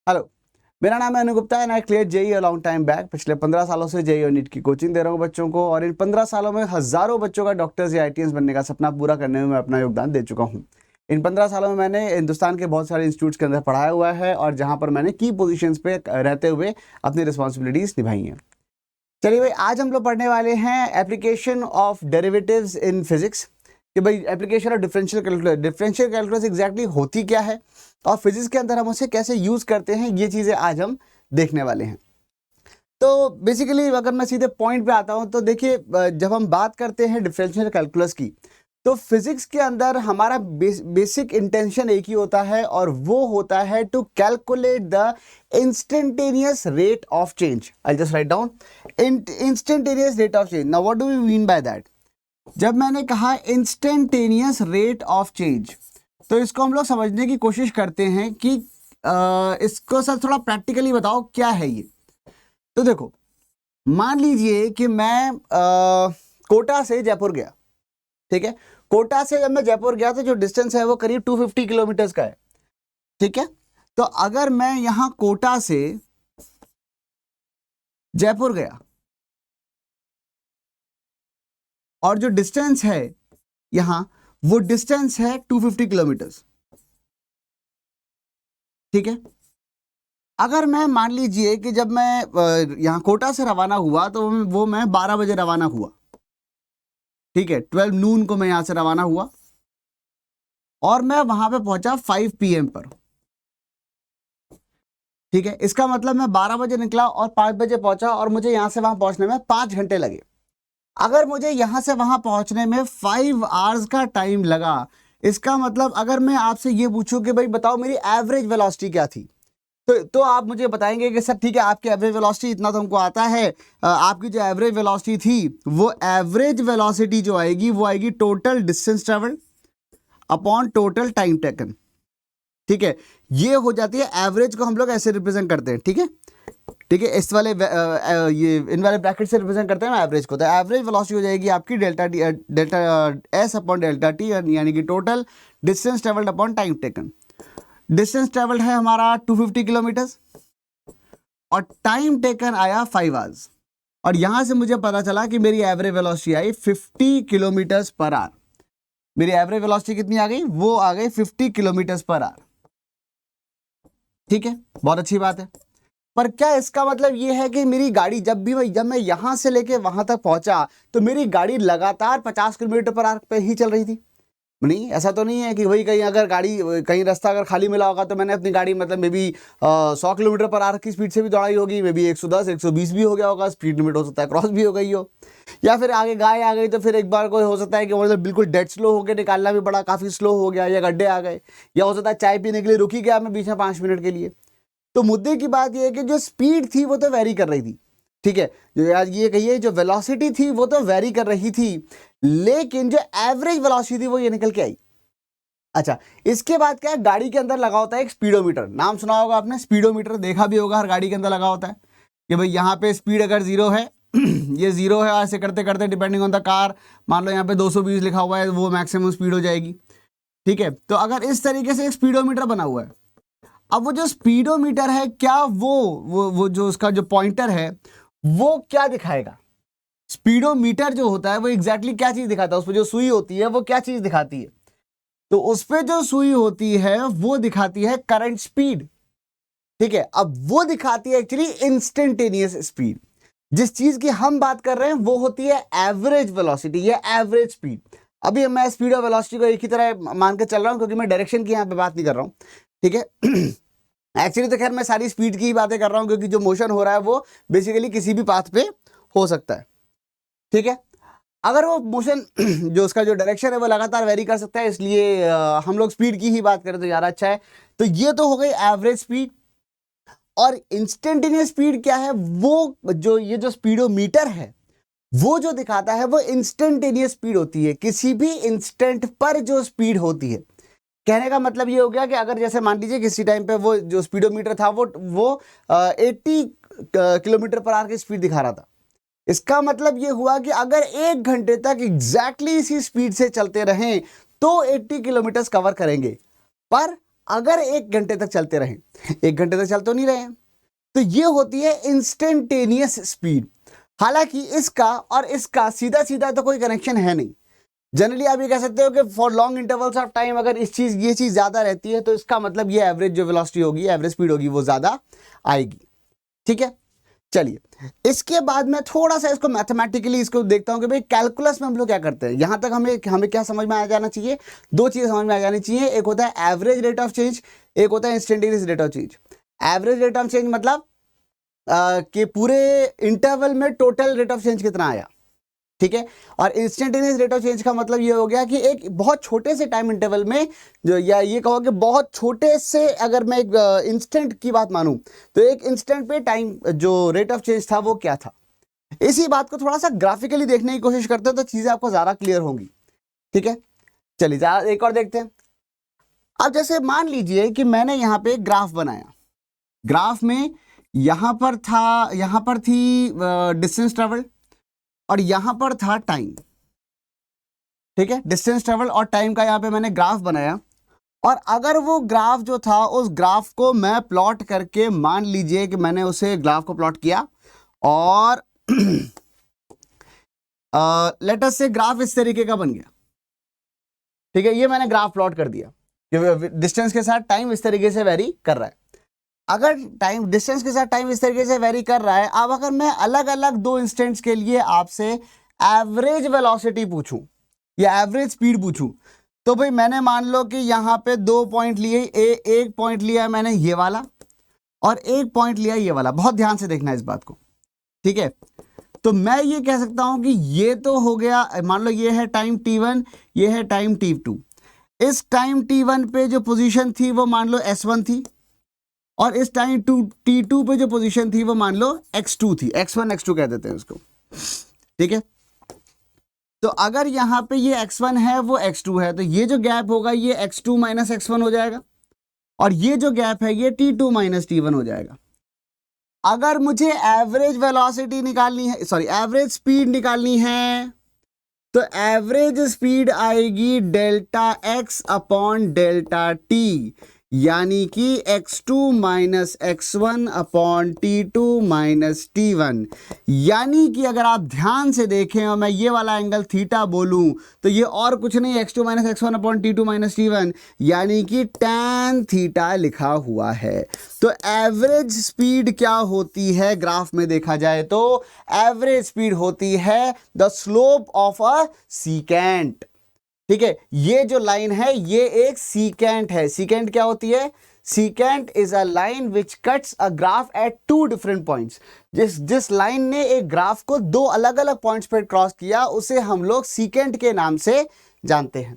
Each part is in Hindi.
हेलो, मेरा नाम है Anu Gupta and I clear JEE a long time back. पिछले 15 सालों से जेईई और नीट की कोचिंग दे रहा हूँ बच्चों को, और इन 15 सालों में हजारों बच्चों का डॉक्टर्स या आईटीएस बनने का सपना पूरा करने में मैं अपना योगदान दे चुका हूँ। इन 15 सालों में मैंने हिंदुस्तान के बहुत सारे इंस्टीट्यूट्स के अंदर पढ़ाया हुआ है, और जहाँ पर मैंने की पोजिशन पे रहते हुए अपनी रिस्पॉन्सिबिलिटीज निभाई हैं। चलिए भाई, आज हम लोग पढ़ने वाले हैं application of derivatives in physics, कि भाई application of differential calculus. Differential calculus exactly होती क्या है और फिजिक्स के अंदर हम उसे कैसे यूज करते हैं, ये चीजें आज हम देखने वाले हैं। तो बेसिकली अगर मैं सीधे पॉइंट पे आता हूं तो देखिए, जब हम बात करते हैं डिफरेंशियल कैलकुलस की, तो फिजिक्स के अंदर हमारा बेसिक इंटेंशन एक ही होता है, और वो होता है to calculate the instantaneous rate of change. I just write down instantaneous rate of change. Now what do we mean by that? जब मैंने कहा इंस्टेंटेनियस रेट ऑफ चेंज, तो इसको हम लोग समझने की कोशिश करते हैं कि इसको सर थोड़ा प्रैक्टिकली बताओ क्या है ये। तो देखो, मान लीजिए कि मैं कोटा से जयपुर गया, ठीक है। कोटा से जब मैं जयपुर गया तो जो डिस्टेंस है वो करीब 250 किलोमीटर का है, ठीक है। तो अगर मैं यहां कोटा से जयपुर गया और जो डिस्टेंस है यहां, वो डिस्टेंस है 250 किलोमीटर, ठीक है। अगर मैं मान लीजिए कि जब मैं यहाँ कोटा से रवाना हुआ तो वो मैं 12 बजे रवाना हुआ, ठीक है। 12 नून को मैं यहाँ से रवाना हुआ और मैं वहां पे पहुंचा 5 PM पर, ठीक है। इसका मतलब मैं 12 बजे निकला और 5 बजे पहुंचा, और मुझे यहाँ से वहां पहुंचने में 5 घंटे लगे। अगर मुझे यहाँ से वहां पहुंचने में 5 आवर्स का टाइम लगा, इसका मतलब अगर मैं आपसे ये पूछूं कि भाई बताओ मेरी एवरेज वेलोसिटी क्या थी, तो आप मुझे बताएंगे कि सर ठीक है, आपकी एवरेज वेलोसिटी इतना तो हमको आता है। आपकी जो एवरेज वेलोसिटी थी, वो एवरेज वेलोसिटी जो आएगी वो आएगी total distance travelled upon total time taken, ठीक है। ये हो जाती है एवरेज को हम लोग ऐसे रिप्रेजेंट करते हैं, ठीक है। ठीक है, इस वाले ये इन वाले ब्रैकेट से रिप्रेजेंट करते हैं एवरेज को। तो एवरेज वेलोसिटी हो जाएगी आपकी delta S upon delta T, यानी कि total distance travelled upon time taken. Distance travelled है हमारा 250 किलोमीटर और टाइम टेकन आया 5 आवर्स, और यहां से मुझे पता चला कि मेरी एवरेज वेलोसिटी आई 50 किलोमीटर पर आवर। मेरी एवरेज वेलोसिटी कितनी आ गई? वो आ गई 50 किलोमीटर पर आवर, ठीक है। बहुत अच्छी बात है। पर क्या इसका मतलब ये है कि मेरी गाड़ी जब मैं यहां से लेके वहां तक पहुंचा तो मेरी गाड़ी लगातार 50 किलोमीटर पर आवर पे ही चल रही थी? नहीं, ऐसा तो नहीं है कि वही कहीं अगर गाड़ी कहीं रास्ता अगर खाली मिला होगा तो मैंने अपनी गाड़ी मतलब may be 100 kilometre per hour की स्पीड से भी दौड़ाई होगी, मे बी 110 120 भी हो गया होगा, स्पीड लिमिट हो सकता है क्रॉस भी हो गई हो। या फिर आगे गाय आ गई तो फिर एक बार कोई हो सकता है कि मतलब बिल्कुल डेड स्लो हो गया, निकालना भी बड़ा काफ़ी स्लो हो गया, या गड्ढे आ गए, या हो सकता है चाय पीने के लिए रुकी गया मैं बीच में 5 मिनट के लिए। तो मुद्दे की बात यह है कि जो स्पीड थी वो तो वेरी कर रही थी, ठीक है। जो आज ये कहिए जो वेलोसिटी थी वो तो वेरी कर रही थी, लेकिन जो एवरेज वेलोसिटी थी वो ये निकल के आई। अच्छा, इसके बाद क्या है, गाड़ी के अंदर लगा होता है एक स्पीडोमीटर। नाम सुना होगा आपने, स्पीडोमीटर देखा भी होगा, हर गाड़ी के अंदर लगा होता है कि भाई यहाँ पे स्पीड अगर 0 है ये 0 है, ऐसे करते करते डिपेंडिंग ऑन द कार, मान लो यहाँ पे 220 लिखा हुआ है, वो मैक्सिमम स्पीड हो जाएगी, ठीक है। तो अगर इस तरीके से एक स्पीडोमीटर बना हुआ है, अब वो जो स्पीडोमीटर है क्या वो जो उसका जो पॉइंटर है वो क्या दिखाएगा? स्पीडोमीटर जो होता है वो एग्जैक्टली क्या चीज दिखाता है? उस पर जो सुई होती है वो क्या चीज दिखाती है? तो उस पर जो सुई होती है वो दिखाती है करंट स्पीड, ठीक है। अब वो दिखाती है एक्चुअली इंस्टेंटेनियस स्पीड। जिस चीज की हम बात कर रहे हैं वो होती है एवरेज वेलोसिटी या एवरेज स्पीड। अभी मैं स्पीड और वेलोसिटी को एक ही तरह मान के चल रहा हूं, क्योंकि मैं डायरेक्शन की यहां पे बात नहीं कर रहा हूं, ठीक है। एक्चुअली तो खैर मैं सारी स्पीड की ही बातें कर रहा हूं, क्योंकि जो मोशन हो रहा है वो बेसिकली किसी भी पाथ पे हो सकता है, ठीक है। अगर वो मोशन जो उसका जो डायरेक्शन है वो लगातार वेरी कर सकता है, इसलिए हम लोग स्पीड की ही बात करें तो ज़्यादा अच्छा है। तो ये तो हो गई एवरेज स्पीड। और इंस्टेंटेनियस स्पीड क्या है? वो जो ये जो स्पीडोमीटर है वो जो दिखाता है वो इंस्टेंटेनियस स्पीड होती है, किसी भी इंस्टेंट पर जो स्पीड होती है। कहने का मतलब ये हो गया कि अगर जैसे मान लीजिए किसी टाइम पे वो जो स्पीडोमीटर था वो 80 किलोमीटर पर आवर की स्पीड दिखा रहा था। इसका मतलब ये हुआ कि अगर 1 घंटे तक एग्जैक्टली इसी स्पीड से चलते रहें तो 80 किलोमीटर कवर करेंगे। पर अगर 1 घंटे तक चलते रहे, 1 घंटे तक चल तो नहीं रहे हैं, तो ये होती है इंस्टेंटेनियस स्पीड। हालांकि इसका और इसका सीधा सीधा तो कोई कनेक्शन है नहीं। जनरली आप ये कह सकते हो कि for long intervals of time अगर ये चीज़ ज़्यादा रहती है तो इसका मतलब ये एवरेज जो वेलोसिटी होगी, एवरेज स्पीड होगी, वो ज़्यादा आएगी। ठीक है, चलिए इसके बाद मैं थोड़ा सा इसको मैथमेटिकली इसको देखता हूँ कि भाई कैलकुलस में हम लोग क्या करते हैं। यहाँ तक हमें क्या समझ में आ जाना चाहिए, दो चीज़ें समझ में आ जानी चाहिए। एक होता है एवरेज रेट ऑफ चेंज, एक होता है instantaneous rate of change. Average rate of change मतलब कि पूरे इंटरवल में टोटल रेट ऑफ चेंज कितना आया। ठीक है, और इंस्टेंटेनियस रेट ऑफ चेंज का मतलब ये हो गया कि एक बहुत छोटे से टाइम इंटरवल में जो, या ये कहो कि बहुत छोटे से, अगर मैं एक इंस्टेंट की बात मानूं तो एक इंस्टेंट पे टाइम जो रेट ऑफ चेंज था वो क्या था। इसी बात को थोड़ा सा ग्राफिकली देखने की कोशिश करते हो तो चीजें आपको ज्यादा क्लियर होंगी। ठीक है, चलिए एक और देखते हैं। अब जैसे मान लीजिए कि मैंने यहाँ पे ग्राफ बनाया, ग्राफ में यहाँ पर थी डिस्टेंस ट्रेवल और यहां पर था टाइम। ठीक है, डिस्टेंस ट्रेवल और टाइम का यहां पे मैंने ग्राफ बनाया, और अगर वो ग्राफ जो था उस ग्राफ को मैं प्लॉट करके, मान लीजिए कि मैंने उसे ग्राफ को प्लॉट किया और लेट अस से ग्राफ इस तरीके का बन गया। ठीक है, ये मैंने ग्राफ प्लॉट कर दिया कि डिस्टेंस के साथ टाइम इस तरीके से वेरी कर रहा है। अगर टाइम डिस्टेंस के साथ टाइम इस तरीके से वेरी कर रहा है, अब अगर मैं अलग अलग दो इंस्टेंट्स के लिए आपसे एवरेज वेलोसिटी पूछूं या एवरेज स्पीड पूछूं, तो भाई मैंने मान लो कि यहाँ पे 2 पॉइंट लिए, एक पॉइंट लिया मैंने ये वाला और एक पॉइंट लिया ये वाला। बहुत ध्यान से देखना इस बात को। ठीक है, तो मैं ये कह सकता हूं कि ये तो हो गया, मान लो ये है टाइम t1, ये है टाइम t2। इस टाइम t1 पे जो पोजीशन थी वो मान लो s1 थी, और इस टाइम t2 पे जो पोजीशन थी वो मान लो x2 थी, x1 x2 कह देते हैं उसको। ठीक है, तो अगर यहां पे ये x1 है वो x2 है, तो ये जो गैप होगा ये x2 माइनस x1 हो जाएगा, और ये जो गैप है ये t2 माइनस t1 हो जाएगा। अगर मुझे एवरेज वेलोसिटी निकालनी है, सॉरी एवरेज स्पीड निकालनी है, तो एवरेज स्पीड आएगी delta x upon delta t, यानी कि x2 minus x1 upon t2 minus t1। यानी कि अगर आप ध्यान से देखें और मैं ये वाला एंगल थीटा बोलूं तो ये और कुछ नहीं, x2 minus x1 upon t2 minus t1, यानी कि tan थीटा लिखा हुआ है। तो एवरेज स्पीड क्या होती है ग्राफ में देखा जाए तो एवरेज स्पीड होती है the slope of a secant. ठीक है, ये जो लाइन है ये एक सीकेंट है। सीकेंट क्या होती है? Secant is a line which cuts a graph at 2 different points. जिस लाइन ने एक ग्राफ को दो अलग अलग पॉइंट्स पर क्रॉस किया उसे हम लोग सीकेंट के नाम से जानते हैं।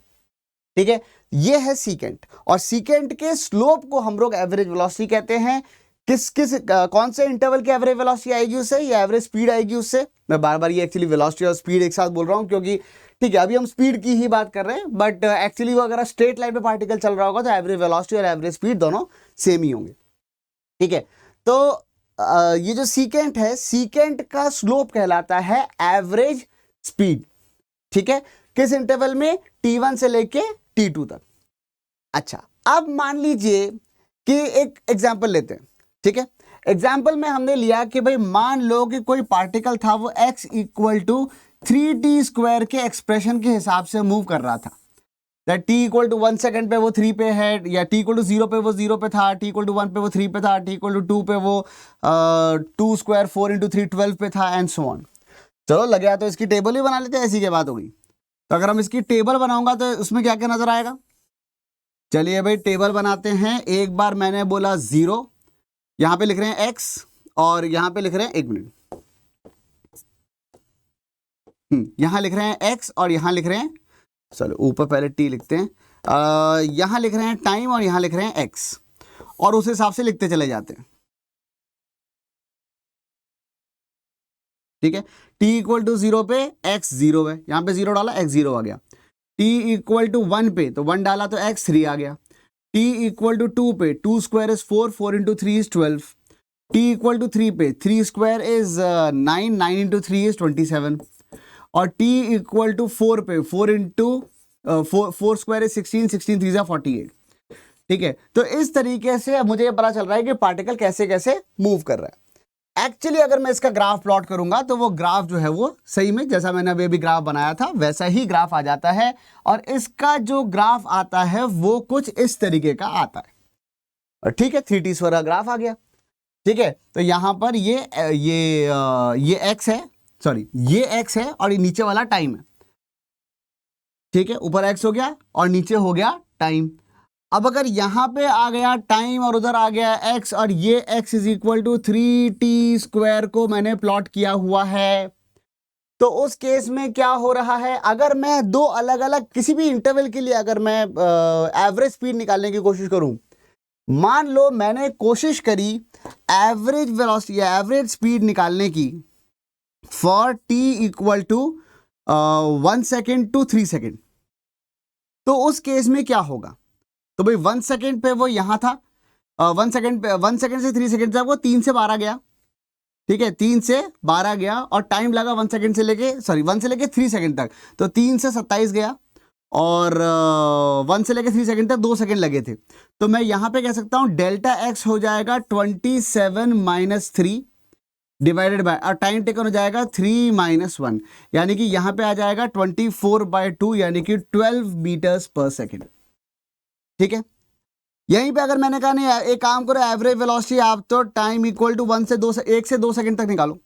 ठीक है, ये है सीकेंट, और सीकेंट के स्लोप को हम लोग एवरेज वेलोसिटी कहते हैं। कौन से इंटरवल की एवरेज वेलोसिटी आएगी उससे, या एवरेज स्पीड आएगी उससे। मैं बार बार ये एक्चुअली वेलोसिटी और स्पीड एक साथ बोल रहा हूं क्योंकि ठीक है अभी हम स्पीड की ही बात कर रहे हैं, बट एक्चुअली वो अगर स्ट्रेट लाइन पे पार्टिकल चल रहा होगा तो एवरेज वेलोसिटी और एवरेज स्पीड दोनों सेम ही होंगे। ठीक है, तो ये जो सीकेंट है, सीकेंट का स्लोप कहलाता है एवरेज स्पीड। ठीक है, किस इंटरवल में? t1 से लेके t2 तक। अच्छा, अब मान लीजिए कि एक एग्जाम्पल लेते हैं। ठीक है, एग्जाम्पल में हमने लिया कि भाई मान लो कि कोई पार्टिकल था वो x equal to 3t square के एक्सप्रेशन के हिसाब से मूव कर रहा था। t इक्वल टू 1 सेकेंड पे वो 3 पे है, या t इक्वल टू 0 पे वो 0 पे था, t इक्वल टू 1 पे वो 3 पे था, t इक्वल टू 2 पे वो 2 स्क्वायर 4 इंटू 3 12 पे था, एंड सो ऑन। चलो लग गया तो इसकी टेबल ही बना लेते हैं, ऐसी क्या बात होगी। तो अगर हम इसकी टेबल बनाऊंगा तो उसमें क्या क्या नजर आएगा। चलिए भाई टेबल बनाते हैं। एक बार मैंने बोला 0, यहां पे लिख रहे हैं x, और यहां पे लिख रहे हैं, एक मिनट, यहां लिख रहे हैं x और यहां लिख रहे हैं, चलो ऊपर पहले t लिखते हैं, यहां लिख रहे हैं टाइम और यहां लिख रहे हैं x, और उस हिसाब से लिखते चले जाते हैं। ठीक है, t इक्वल टू 0 पे x 0 है, यहां पे 0 डाला x 0 आ गया। t इक्वल टू 1 पे तो 1 डाला तो x 3 आ गया। t इक्वल टू 2 पे 2 square is 4, 4 into 3 is 12। t equal to 3 पे 3 स्क्वायर इज 9, 9 इंटू 3 इज 27। और t इक्वल टू 4 पे 4 इंटू 4 स्क्वायर इज 16, 16 3 जा 48। ठीक है, तो इस तरीके से मुझे ये पता चल रहा है कि पार्टिकल कैसे कैसे मूव कर रहा है। एक्चुअली अगर मैं इसका ग्राफ प्लॉट करूंगा तो वो ग्राफ जो है वो सही में जैसा मैंने अभी ग्राफ बनाया था वैसा ही ग्राफ आ जाता है, और इसका जो ग्राफ आता है वो कुछ इस तरीके का आता है। और ठीक है, 3t स्क्वायर का ग्राफ आ गया। ठीक है, तो यहां पर ये एक्स है, सॉरी ये एक्स है और ये नीचे वाला टाइम है। ठीक है, ऊपर एक्स हो गया और नीचे हो गया टाइम। अब अगर यहां पे आ गया टाइम और उधर आ गया एक्स, और ये X is equal to 3t square को मैंने प्लॉट किया हुआ है, तो उस केस में क्या हो रहा है, अगर मैं दो अलग अलग किसी भी इंटरवल के लिए अगर मैं एवरेज स्पीड निकालने की कोशिश करूं, मान लो मैंने कोशिश करी एवरेज वेलोसिटी एवरेज स्पीड निकालने की for t equal to 1 second to 3 second, तो उस केस में क्या होगा, तो भाई 1 सेकेंड पे वो यहां था, 1 सेकेंड से 3 सेकेंड तक वो 3 से 12 गया। ठीक है, 3 से 12 गया और टाइम लगा 1 सेकेंड से लेके 1 से लेके 3 सेकेंड तक, तो 3 से 27 गया और 1 से लेके 3 सेकेंड तक 2 सेकेंड लगे थे। तो मैं यहां पे कह सकता हूं डेल्टा एक्स हो जाएगा 27 माइनस 3 डिवाइडेड बाय, और टाइम टेकन हो जाएगा 3 माइनस 1, यानी कि यहां पे आ जाएगा 24/2 यानी कि 12 मीटर्स पर सेकेंड। ठीक है, यहीं पे अगर मैंने कहा नहीं एक काम करो एवरेज वेलोसिटी आप तो टाइम इक्वल टू 1 से 2 सेकंड तक निकालो,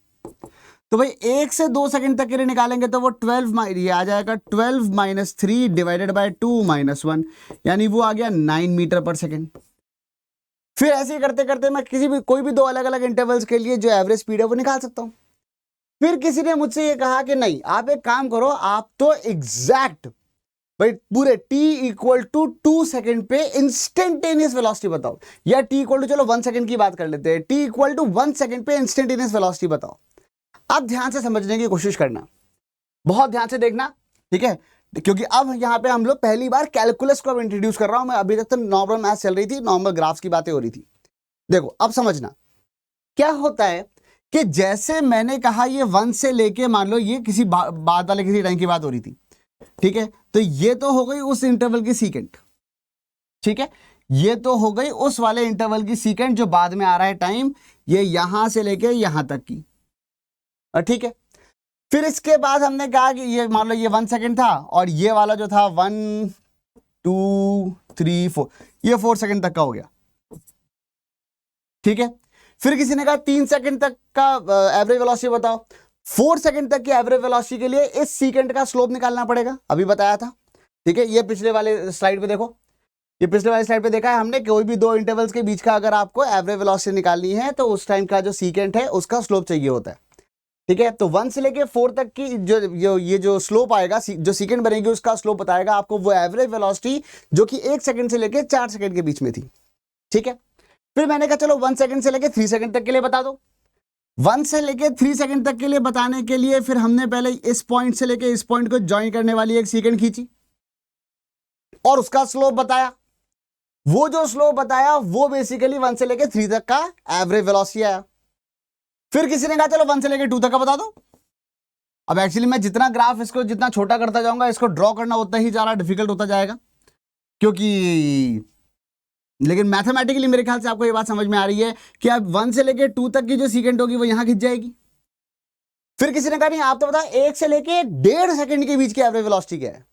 तो भाई 1 से 2 सेकंड तक के लिए निकालेंगे तो वो 12 ये आ जाएगा 12 माइनस 3 डिवाइडेड बाय 2 माइनस 1, यानी वो आ गया 9 मीटर पर सेकंड। फिर ऐसे ही करते करते मैं कोई भी दो अलग अलग इंटरवल्स के लिए जो एवरेज स्पीड है वो निकाल सकता हूं। फिर किसी ने मुझसे ये कहा कि नहीं आप एक काम करो, आप तो एग्जैक्ट भाई पूरे t इक्वल टू 2 सेकेंड पे इंस्टेंटेनियस वेलोसिटी बताओ, या t इक्वल टू चलो 1 सेकेंड की बात कर लेते हैं, t इक्वल टू 1 सेकेंड पे इंस्टेंटेनियस वेलोसिटी बताओ। अब ध्यान से समझने की कोशिश करना, बहुत ध्यान से देखना, ठीक है, क्योंकि अब यहां पे हम लोग पहली बार कैलकुलस को अब इंट्रोड्यूस कर रहा हूं मैं, अभी तक तो नॉर्मल मैथ चल रही थी, नॉर्मल ग्राफ्स की बातें हो रही थी। देखो अब समझना क्या होता है कि जैसे मैंने कहा ये 1 से लेके मान लो ये किसी बाद वाले किसी टाइम की बात हो रही थी। ठीक है, तो ये तो हो गई उस इंटरवल की सीकेंट। ठीक है, ये तो हो गई उस वाले इंटरवल की सीकेंट जो बाद में आ रहा है टाइम, ये यहां से लेके यहां तक की। ठीक है, फिर इसके बाद हमने कहा कि ये मान लो ये 1 सेकेंड था और ये वाला जो था 1 2 3 4 ये 4 सेकेंड तक का हो गया। ठीक है, फिर किसी ने कहा 3 सेकेंड तक का एवरेज वेलोसिटी बताओ। 4 सेकेंड तक की एवरेज वेलोसिटी के लिए इस सीकेंट का स्लोप निकालना पड़ेगा, अभी बताया था। ठीक है, ये पिछले वाले स्लाइड पे देखो, ये पिछले वाले स्लाइड पे देखा है हमने, कोई भी दो इंटरवल्स के बीच का अगर आपको एवरेज वेलोसिटी निकालनी है तो उस टाइम का जो सीकेंट है उसका स्लोप चाहिए होता है। ठीक है, तो 1 से लेके 4 तक की ये जो स्लोप आएगा, जो सीकेंट बनेगी उसका स्लोप बताएगा आपको वो एवरेज वेलोसिटी जो कि 1 सेकेंड से लेके 4 सेकेंड के बीच में थी। ठीक है, फिर मैंने कहा चलो 1 सेकेंड से लेके 3 सेकेंड तक के लिए बता दो। 1 से लेके 3 सेकेंड तक के लिए बताने के लिए फिर हमने पहले इस पॉइंट से लेके इस पॉइंट को ज्वाइन करने वाली एक सीकेंड खींची और उसका स्लोप बताया। वो जो स्लोप बताया वो बेसिकली 1 से लेके 3 तक का एवरेज वेलोसिटी आया। फिर किसी ने कहा चलो 1 से लेके 2 तक का बता दो। अब एक्चुअली मैं जितना ग्राफ इसको जितना छोटा करता जाऊंगा, इसको ड्रॉ करना उतना ही ज्यादा डिफिकल्ट होता जाएगा, क्योंकि लेकिन मैथमेटिकली मेरे ख्याल से आपको ये बात समझ में आ रही है कि अब 1 से लेके 2 तक की जो सीकेंट होगी वो यहां खिंच जाएगी। फिर किसी ने कहा नहीं आप तो बता 1 से लेके 1.5 सेकेंड के बीच की एवरेज वेलोसिटी क्या है।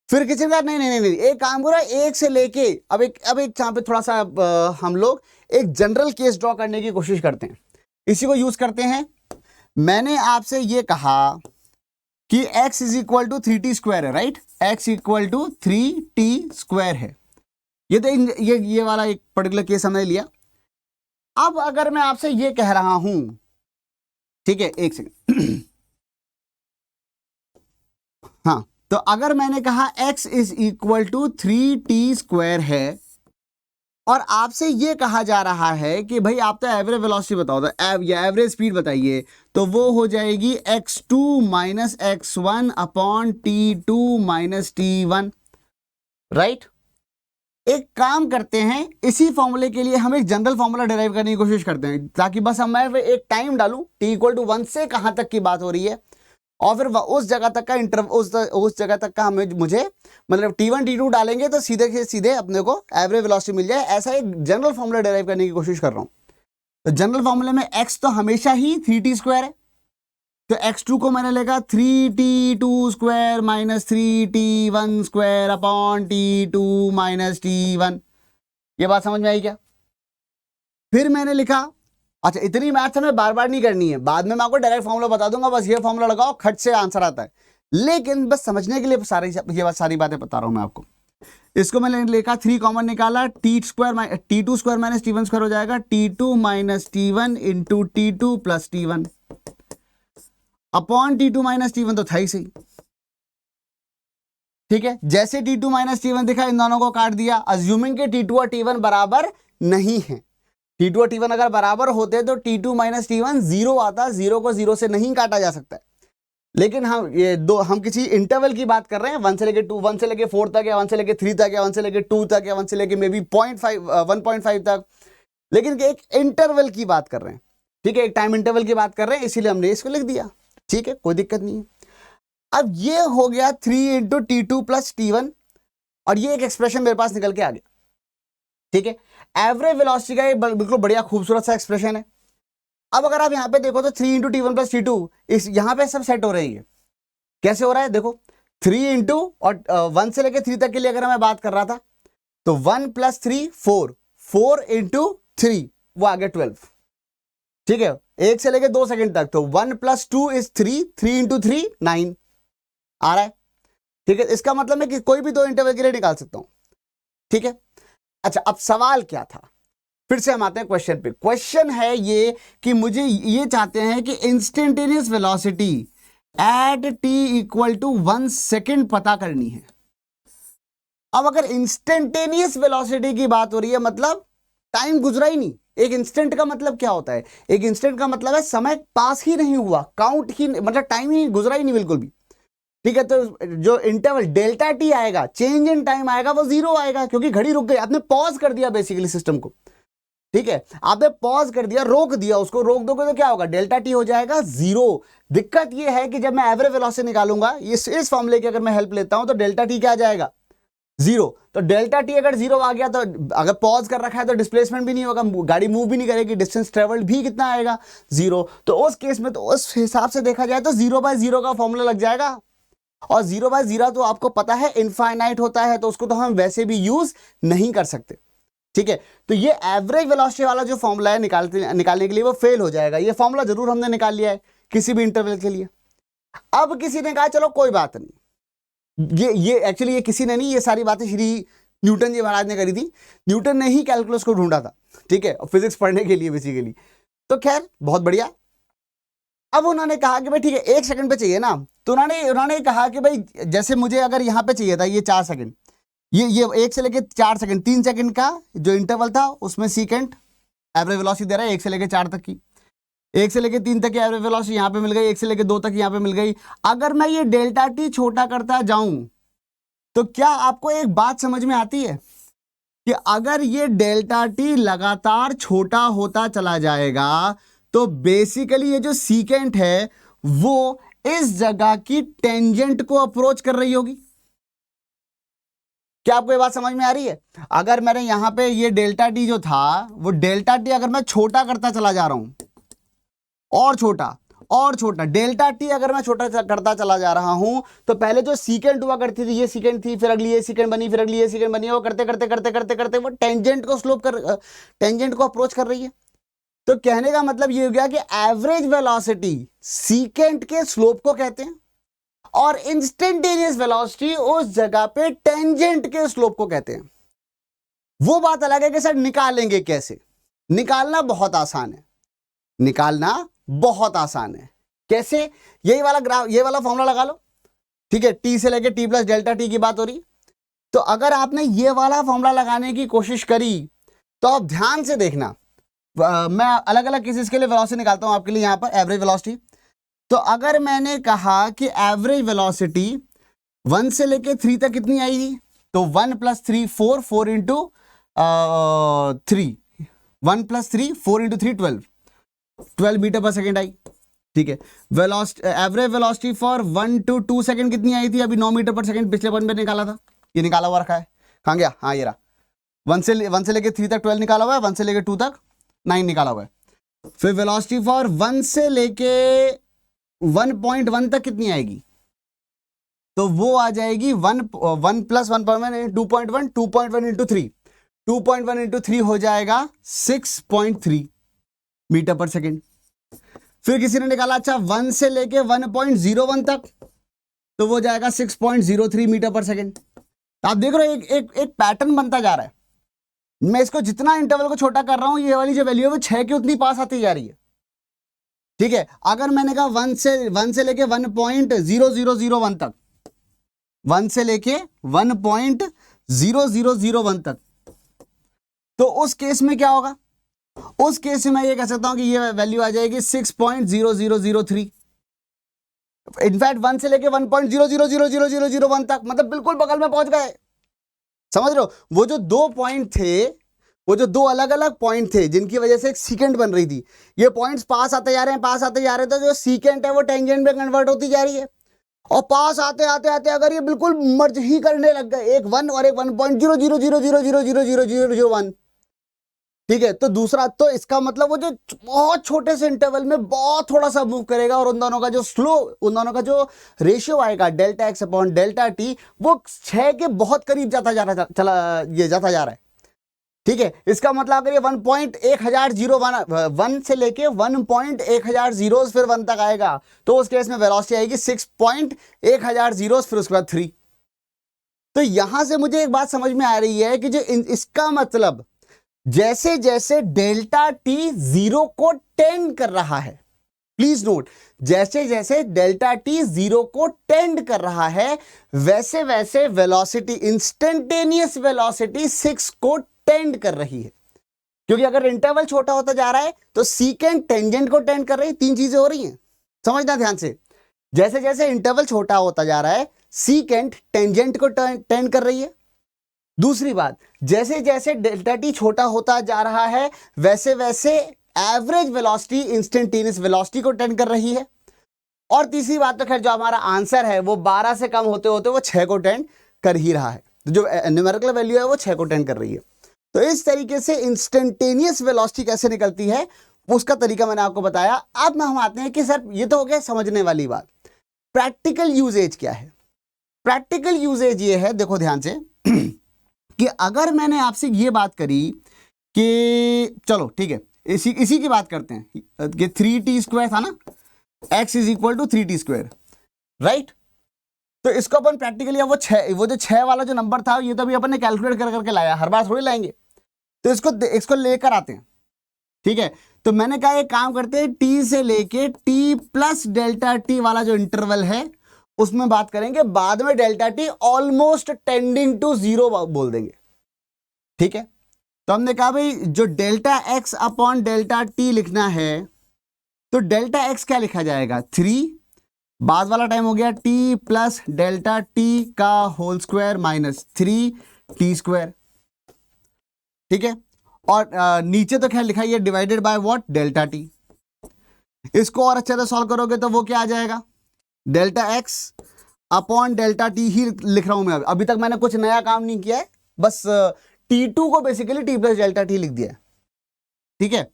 फिर किसी ने कहा नहीं एक काम करो 1 से लेके अब एक यहां पे थोड़ा सा हम लोग एक जनरल केस ड्रॉ करने की कोशिश करते हैं, इसी को यूज करते हैं। मैंने आपसे ये कहा कि x is equal to 3t square है, right, x equal to 3t square है। ये तो ये वाला एक पर्टिकुलर केस हमने लिया। अब अगर मैं आपसे ये कह रहा हूं, ठीक है, एक सेकंड हाँ, तो अगर मैंने कहा x is equal to 3t square है और आपसे ये कहा जा रहा है कि भाई आप तो एवरेज वेलोसिटी बताओ, तो या एवरेज स्पीड बताइए, तो वो हो जाएगी x2 minus x1 upon t2 minus t1, right. एक काम करते हैं, इसी फॉर्मूले के लिए हम एक जनरल फॉर्मूला डिराइव करने की कोशिश करते हैं, ताकि बस हम मैं एक टाइम डालूं t इक्वल टू 1 से कहां तक की बात हो रही है, और फिर उस जगह तक का उस जगह तक का मुझे मतलब T1 T2 डालेंगे तो सीधे के सीधे अपने को एवरेज वेलोसिटी मिल जाए। ऐसा एक जनरल फॉर्मूला डेराइव करने की कोशिश कर रहा हूं। तो जनरल फॉर्मूले में x तो हमेशा ही 3t² है, तो x2 को मैंने लिखा 3t2² minus 3t1² upon t2 minus t1। ये बात समझ में आई क्या? फिर मैंने लिखा, अच्छा इतनी मैथ्स हमें बार बार नहीं करनी है, बाद में मैं आपको डायरेक्ट फॉर्मूला बता दूंगा, बस ये फॉर्मूला लगाओ खट से आंसर आता है। लेकिन बस समझने के लिए सारी बातें बता रहा हूं मैं आपको। इसको मैंने लिखा 3 कॉमन निकाला, t2 माइनस t1² हो जाएगा t2 minus t1 into t2 plus t1 upon t2 minus t1 तो था ही सही। ठीक है, जैसे t2 माइनस t1 दिखा इन दोनों को काट दिया, अज्यूमिंग के t2 और t1 बराबर नहीं है। T2 और T1 अगर बराबर होते तो T2 माइनस T1 जीरो आता, जीरो को जीरो से नहीं काटा जा सकता है। लेकिन हम किसी इंटरवल की बात कर रहे हैं, 1 से लेके 2, 1 से लेके 4 तक, या 1 से लेके 3 तक, या 1 से लेके 2 तक, या 1 से लेके मे बी 1.5 तक, लेकिन एक इंटरवल की बात कर रहे हैं। ठीक है, एक टाइम इंटरवल की बात कर रहे हैं, इसीलिए हमने इसको लिख दिया। ठीक है, कोई दिक्कत नहीं है। अब ये हो गया 3 इंटू T2 प्लस T1, और ये एक एक्सप्रेशन मेरे पास निकल के आ गया। ठीक है, एवरेज वेलोसिटी का ये बिल्कुल बढ़िया खूबसूरत सा एक्सप्रेशन है। अब अगर आप यहां पे देखो तो 3 इंटू T1 प्लस T2 इस यहां पे सब सेट हो रही है। कैसे हो रहा है देखो, 3 इंटू और 1 से लेके 3 तक के लिए अगर मैं बात कर रहा था तो 1 प्लस 3 4 इंटू 3 वो आ गया 12। ठीक है, 1 से लेके 2 सेकंड तक तो 1 प्लस 2 इज 3 इंटू 3 9 आ रहा है। ठीक है, इसका मतलब है कि कोई भी दो इंटरवल के लिए निकाल सकता हूं। ठीक है, अच्छा अब सवाल क्या था, फिर से हम आते हैं क्वेश्चन पे। क्वेश्चन है ये कि मुझे ये चाहते हैं कि instantaneous velocity at t equal to 1 second पता करनी है। अब अगर इंस्टेंटेनियस वेलोसिटी की बात हो रही है मतलब टाइम गुजरा ही नहीं। एक इंस्टेंट का मतलब क्या होता है? एक इंस्टेंट का मतलब है समय पास ही नहीं हुआ, काउंट ही मतलब टाइम ही गुजरा ही नहीं बिल्कुल भी। ठीक है, तो जो इंटरवल डेल्टा टी आएगा, चेंज इन टाइम आएगा, वो जीरो आएगा, क्योंकि घड़ी रुक गई, आपने पॉज कर दिया बेसिकली सिस्टम को। ठीक है, आपने पॉज कर दिया, रोक दिया, उसको रोक दोगे तो क्या होगा, डेल्टा टी हो जाएगा जीरो। दिक्कत ये है कि जब मैं एवरेज वेलोसिटी निकालूंगा इस फॉर्मूले की अगर मैं हेल्प लेता हूं तो डेल्टा टी क्या आ जाएगा, जीरो। तो डेल्टा टी अगर जीरो आ गया तो अगर पॉज कर रखा है तो डिस्प्लेसमेंट भी नहीं होगा, गाड़ी मूव भी नहीं करेगी, डिस्टेंस ट्रेवल्ड भी कितना आएगा, जीरो। तो उस केस में तो उस हिसाब से देखा जाए तो 0/0 का फॉर्मूला लग जाएगा, और 0/0 तो आपको पता है इनफाइनाइट होता है, तो उसको तो हम वैसे भी यूज नहीं कर सकते। ठीक है, तो ये एवरेज वेलोसिटी वाला जो फॉर्मूला है निकालने के लिए वो फेल हो जाएगा। ये फॉर्मूला जरूर हमने निकाल लिया है किसी भी इंटरवल के लिए। अब किसी ने कहा चलो कोई बात नहीं, ये एक्चुअली ये किसी ने नहीं, ये सारी बातें श्री न्यूटन जी महाराज ने करी थी। न्यूटन ने ही कैलकुलस को ढूंढा था, ठीक है, फिजिक्स पढ़ने के लिए बेसिकली। तो खैर बहुत बढ़िया। अब उन्होंने कहा कि भाई ठीक है 1 सेकंड पे चाहिए ना, तो उन्होंने कहा कि भाई जैसे मुझे अगर यहाँ पे चाहिए था ये 4 सेकंड, ये 1 से लेके 4 सेकंड, 3 सेकंड का जो इंटरवल था उसमें सेकंड एवरेज वेलोसिटी दे रहा है 1 से लेके 4 तक की, 1 से लेके 3 तक की एवरेज वेलोसिटी यहाँ पे मिल गई, 1 से लेके 2 तक यहाँ पे मिल गई। अगर मैं ये डेल्टा टी छोटा करता जाऊं तो क्या आपको एक बात समझ में आती है कि अगर ये डेल्टा टी लगातार छोटा होता चला जाएगा तो बेसिकली ये जो सीकेंट है वो इस जगह की टेंजेंट को अप्रोच कर रही होगी। क्या आपको ये बात समझ में आ रही है? अगर मैंने यहां पे ये डेल्टा टी जो था वो डेल्टा टी अगर मैं छोटा करता चला जा रहा हूं और छोटा और छोटा, डेल्टा टी अगर मैं छोटा करता चला जा रहा हूं तो पहले जो सीकेंट हुआ करती थी ये सीकेंट थी, फिर अगली ये सीकेंट बनी, फिर अगली ये सीकेंट बनी, वो करते करते करते करते करते वो टेंजेंट को अप्रोच कर रही है। तो कहने का मतलब ये हो गया कि एवरेज वेलोसिटी सीकेंट के स्लोप को कहते हैं और इंस्टेंटेनियस वेलोसिटी उस जगह पे टेंजेंट के स्लोप को कहते हैं। वो बात अलग है कि सर निकालेंगे कैसे? निकालना बहुत आसान है, निकालना बहुत आसान है। कैसे? यही वाला ग्राफ, ये वाला फॉर्मूला लगा लो, ठीक है, टी से लेके टी प्लस डेल्टा टी की बात हो रही। तो अगर आपने ये वाला फॉर्मूला लगाने की कोशिश करी तो आप ध्यान से देखना, मैं अलग अलग केसेस के लिए वेलोसिटी निकालता हूं आपके लिए यहां पर एवरेज वेलोसिटी। तो अगर मैंने कहा कि एवरेज वेलोसिटी 1 से लेके 3 तक कितनी आएगी, तो 1 + 3 4 इंटू 3, 1 + 3 4 इंटू 3 12 मीटर पर सेकेंड आई। ठीक है। Velocity, average velocity for 1 to 2 second कितनी आई थी? अभी 9 मीटर पर सेकंड पिछले वन में निकाला था, ये निकाला हुआ रखा है। कहाँ गया? हाँ ये रहा। 1 से लेके 3 तक 12 निकाला हुआ है, 1 से लेके 2 तक 9 निकाला हुआ है। फिर वेलोसिटी फॉर 1 से लेके 1.1 तक कितनी आएगी? तो वो आ जाएगी 1 प्लस 1.1 2.1, 2.1 इंटू 3, 2.1 इंटू 3 हो जाएगा 6.3 मीटर पर सेकेंड। फिर किसी ने निकाला, अच्छा 1 से लेके 1.01 तक, तो वो जाएगा 6.03 मीटर पर सेकेंड। तो आप देख रहे हो एक पैटर्न बनता जा रहा है। मैं इसको जितना इंटरवल को छोटा कर रहा हूं, ये वाली जो वैल्यू है वो 6 की उतनी पास आती जा रही है। ठीक है, अगर मैंने कहा 1 से लेके 1.0001 तक, 1 से लेके 1.0001 तक, तो उस केस में क्या होगा? उस केस में मैं ये कह सकता हूं कि ये वैल्यू आ जाएगी 6.0003। इनफैक्ट 1 से लेके 1.000001 तक, मतलब बिल्कुल बगल में पहुंच गए। समझ रहे हो? वो जो दो पॉइंट थे, वो जो दो अलग अलग पॉइंट थे जिनकी वजह से एक सीकेंट बन रही थी, ये पॉइंट्स पास आते जा रहे हैं, पास आते जा रहे हैं, तो जो सीकेंट है वो टेंजेंट में कन्वर्ट होती जा रही है। और पास आते आते आते अगर ये बिल्कुल मर्ज ही करने लग गए, एक 1 और एक 1.0000000001, ठीक है, तो दूसरा, तो इसका मतलब वो जो बहुत छोटे से इंटरवल में बहुत थोड़ा सा मूव करेगा, और उन दोनों का जो उन दोनों का जो रेशियो आएगा delta x upon delta T, वो 6 के बहुत करीब जाता जा रहा है। ठीक है, इसका मतलब अगर ये 1.1001 से लेके 1.1000 फिर 1 तक आएगा, तो उस केस में वेलोसिटी आएगी 6.1000 फिर उसके बाद 3। तो यहां से मुझे एक बात समझ में आ रही है कि जो इसका मतलब जैसे जैसे डेल्टा टी 0 को टेंड कर रहा है, प्लीज नोट, जैसे जैसे डेल्टा टी 0 को टेंड कर रहा है, वैसे वैसे वेलोसिटी, इंस्टेंटेनियस वेलोसिटी 6 को टेंड कर रही है। क्योंकि अगर इंटरवल छोटा होता जा रहा है तो सीकेंट टेंजेंट को टेंड कर रही है। तीन चीजें हो रही हैं, समझना ध्यान से। जैसे जैसे इंटरवल छोटा होता जा रहा है, सीकेंट टेंजेंट को टेंड कर रही है। दूसरी बात, जैसे जैसे डेल्टा टी छोटा होता जा रहा है, वैसे वैसे एवरेज वेलोसिटी इंस्टेंटेनियस वेलोसिटी को टेंड कर रही है। और तीसरी बात, तो खैर जो हमारा आंसर है वो 12 से कम होते होते वो 6 को टेंड कर ही रहा है। तो जो न्यूमेरिकल वैल्यू है वो 6 को टेंड कर रही है। तो इस तरीके से इंस्टेंटेनियस वेलोसिटी कैसे निकलती है, उसका तरीका मैंने आपको बताया। अब हम आते हैं कि सर ये तो हो गया समझने वाली बात, प्रैक्टिकल यूजेज क्या है? प्रैक्टिकल यूजेज ये है, देखो ध्यान से, कि अगर मैंने आपसे ये बात करी कि चलो ठीक है, इसी की बात करते हैं कि 3t² था ना, x = 3t², राइट? तो इसको अपन प्रैक्टिकली, वो जो 6 वाला जो नंबर था, ये तो अभी अपन ने कैलकुलेट कर करके लाया, हर बार थोड़ी लाएंगे। तो इसको लेकर आते हैं, ठीक है। तो मैंने कहा एक काम करते हैं, t से लेके t प्लस डेल्टा टी वाला जो इंटरवल है उसमें बात करेंगे, बाद में delta T almost tending to 0 बोल देंगे, ठीक है। तो हमने कहा भाई जो delta x upon delta T लिखना है, तो डेल्टा एक्स क्या लिखा जाएगा? 3, बाद वाला टाइम हो गया t प्लस डेल्टा टी का होल स्क्वायर माइनस 3t², ठीक है। और नीचे तो खैर लिखा है divided by what? Delta T. इसको और अच्छे से सॉल्व करोगे तो वो क्या आ जाएगा? Delta x upon delta t ही लिख रहा हूं मैं, अभी तक मैंने कुछ नया काम नहीं किया है, बस t2 को basically t plus delta T लिख दिया है, ठीक है।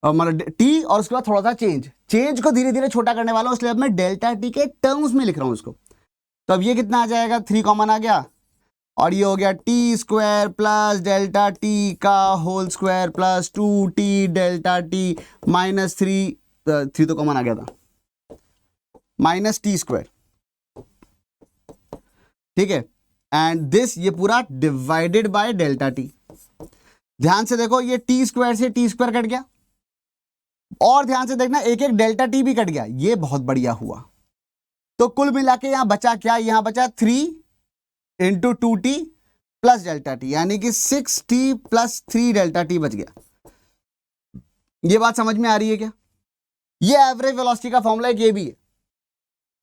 मतलब टी और उसके बाद थोड़ा सा चेंज को धीरे धीरे छोटा करने वाला हूं, इसलिए अब मैं डेल्टा टी के टर्म्स में लिख रहा हूं इसको। तो अब ये कितना आ जाएगा? 3 कॉमन आ गया, और ये हो गया t² प्लस डेल्टा टी का whole square plus 2t delta T minus 3 तो कॉमन आ गया था, माइनस t², ठीक है। एंड दिस, ये पूरा डिवाइडेड बाय डेल्टा टी। ध्यान से देखो, ये t² से t² कट गया, और ध्यान से देखना एक एक डेल्टा टी भी कट गया, ये बहुत बढ़िया हुआ। तो कुल मिला के यहां बचा क्या? यहां बचा 3 × 2t प्लस डेल्टा टी, यानी कि 6t प्लस 3 डेल्टा टी बच गया। ये बात समझ में आ रही है क्या? ये एवरेज वेलोसिटी का फॉर्मूला एक ये भी है,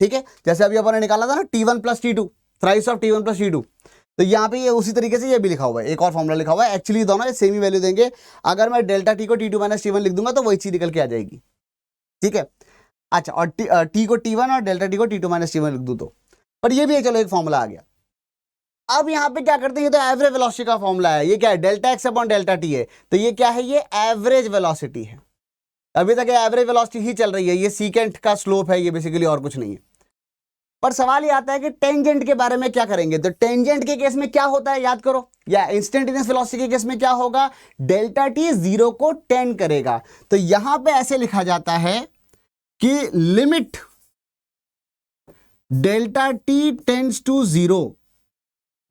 ठीक है। जैसे अभी अपन ने निकाला था ना t1 plus t2, thrice of t1 plus t2, तो यहाँ पे ये उसी तरीके से ये भी लिखा हुआ है, एक और फॉर्मूला लिखा हुआ है। एक्चुअली दोनों सेम ही वैल्यू देंगे। अगर मैं डेल्टा टी को t2 माइनस t1 लिख दूंगा तो वही चीज निकल के आ जाएगी, ठीक है। अच्छा, और टी को T1 और डेल्टा टी को T2 माइनस T1 लिख दूं तो, पर ये भी है, चलो एक फॉर्मूला आ गया। अब यहाँ पे क्या करते हैं, ये तो एवरेज वेलोसिटी का फॉर्मूला है, ये क्या है, delta x upon delta T है, तो ये क्या है, ये एवरेज वेलोसिटी है। अभी तक एवरेज वेलोसिटी ही चल रही है, ये सीकेंट का स्लोप है ये बेसिकली, और कुछ नहीं है। पर सवाल ये आता है कि टेंजेंट के बारे में क्या करेंगे, तो टेंजेंट के केस में क्या होता है याद करो, या इंस्टेंटेनियस वेलोसिटी के केस में क्या होगा, डेल्टा टी 0 को टेंड करेगा। तो यहां पे ऐसे लिखा जाता है कि limit delta T tends to 0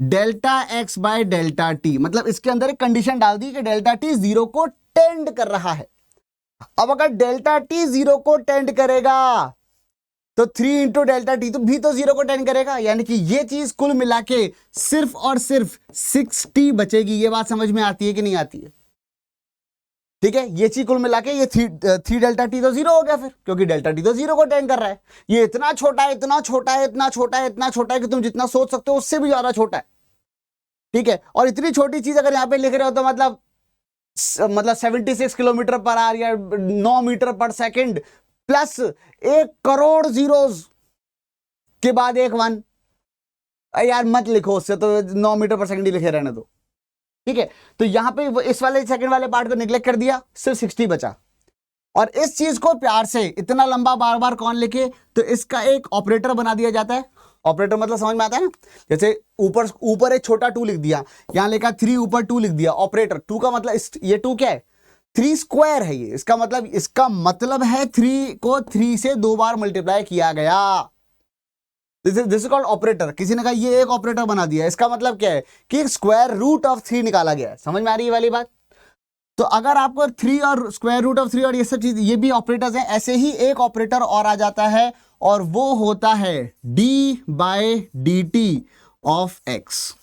delta X by delta T, मतलब इसके अंदर एक कंडीशन डाल दी कि डेल्टा टी 0 को टेंड कर रहा है। अब अगर डेल्टा टी 0 को टेंड करेगा तो 3 इंटू डेल्टा टी तो भी तो 0 को टेंड करेगा, यानी कि ये चीज कुल मिला के सिर्फ और सिर्फ 6t बचेगी। ये बात समझ में आती है कि नहीं आती है? ठीक है, ये चीज कुल मिला के ये 3 डेल्टा टी तो 0 हो गया फिर, क्योंकि डेल्टा टी तो 0 को टेंड कर रहा है। ये इतना छोटा है, इतना छोटा है, इतना छोटा है, इतना छोटा है कि तुम जितना सोच सकते हो उससे भी ज्यादा छोटा है। ठीक है, और इतनी छोटी चीज अगर यहां पे लिख रहे हो तो मतलब 76 किलोमीटर पर आवर या 9 मीटर पर सेकंड प्लस 1 करोड़ जीरोस के बाद एक 1। यार मत लिखो उससे, तो 9 मीटर पर सेकंड ही लिखे रहने दो। ठीक है, तो यहां पे इस वाले सेकंड वाले पार्ट को निगलेक्ट कर दिया, सिर्फ 60 बचा। और इस चीज को प्यार से इतना लंबा बार बार कौन लिखे, तो इसका एक ऑपरेटर बना दिया जाता है। ऑपरेटर मतलब समझ में आता है ना, जैसे ऊपर एक छोटा 2 लिख दिया, यहां लिखा 3 ऊपर 2 लिख दिया, ऑपरेटर 2 का मतलब ये 2 क्या है, 3 स्क्वायर है ये, इसका मतलब है 3 को 3 से 2 बार मल्टीप्लाई किया गया। This is called operator. किसी ने कहा ये एक ऑपरेटर बना दिया, इसका मतलब क्या है कि स्क्वायर रूट ऑफ 3 निकाला गया है। समझ में आ रही है वाली बात? तो अगर आपको 3 और स्क्वायर रूट ऑफ 3 और ये सब चीज, ये भी ऑपरेटर्स हैं, ऐसे ही एक ऑपरेटर और आ जाता है, और वो होता है D by D T of X.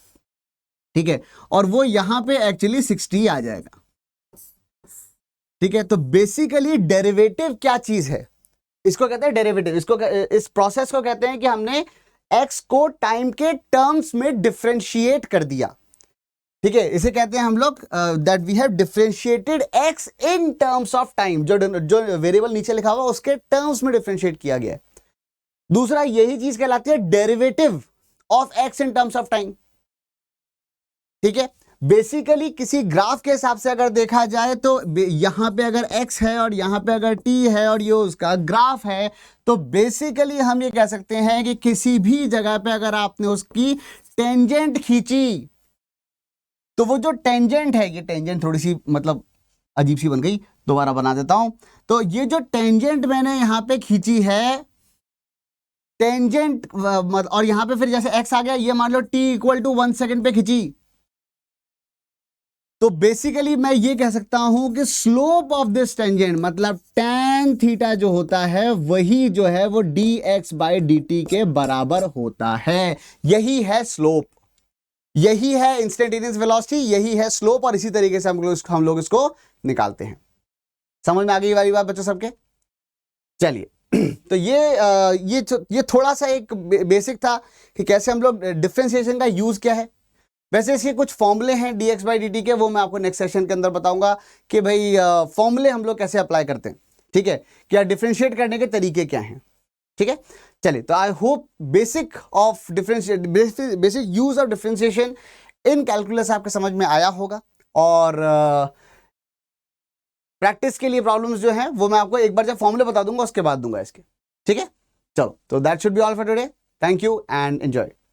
ठीक है, और वो यहां पे एक्चुअली 60 आ जाएगा। ठीक है, तो बेसिकली डेरिवेटिव क्या चीज है, इसको कहते हैं डेरिवेटिव। इस प्रोसेस को कहते हैं कि हमने एक्स को टाइम के टर्म्स में डिफरेंशिएट कर दिया। ठीक है, इसे कहते हैं हम लोग that we have differentiated X in terms of time. जो वेरिएबल नीचे लिखा हुआ उसके टर्म्स में डिफरेंशिएट किया गया है। दूसरा यही चीज कहलाती है derivative of x in terms of time. ठीक है, बेसिकली किसी ग्राफ के हिसाब से अगर देखा जाए तो यहां पे अगर x है और यहां पे अगर t है और ये उसका ग्राफ है, तो बेसिकली हम ये कह सकते हैं कि किसी भी जगह पे अगर आपने उसकी टेंजेंट खींची, तो वो जो टेंजेंट है, ये टेंजेंट थोड़ी सी मतलब अजीब सी बन गई, दोबारा बना देता हूं। तो ये जो टेंजेंट मैंने यहां पे खींची है, टेंजेंट, और यहां पे फिर जैसे x आ गया, ये मान लो t = 1 सेकेंड पे खींची, तो बेसिकली मैं ये कह सकता हूं कि स्लोप ऑफ दिस टेंजेंट मतलब tan थीटा जो होता है, वही जो है वो dx बाय dt के बराबर होता है। यही है स्लोप, यही है इंस्टेंटेनियस वेलोसिटी, यही है स्लोप, और इसी तरीके से हम लोग इसको निकालते हैं। समझ में आ गई वाली बात बच्चों सबके? चलिए तो ये थोड़ा सा एक बेसिक था कि कैसे हम लोग डिफरेंशिएशन का यूज क्या है। वैसे इसके कुछ फॉर्मूले हैं dx बाई dt के, वो मैं आपको नेक्स्ट सेशन के अंदर बताऊंगा कि भाई फॉर्मूले हम लोग कैसे अप्लाई करते हैं। ठीक है, क्या डिफरेंशिएट करने के तरीके क्या हैं। ठीक है, चलिए, तो I hope basic use of differentiation in calculus आपके समझ में आया होगा, और प्रैक्टिस के लिए प्रॉब्लम्स जो हैं वो मैं आपको एक बार जब फॉर्मूले बता दूंगा उसके बाद दूंगा इसके। ठीक है, चलो, तो that should be all for today. Thank you and enjoy.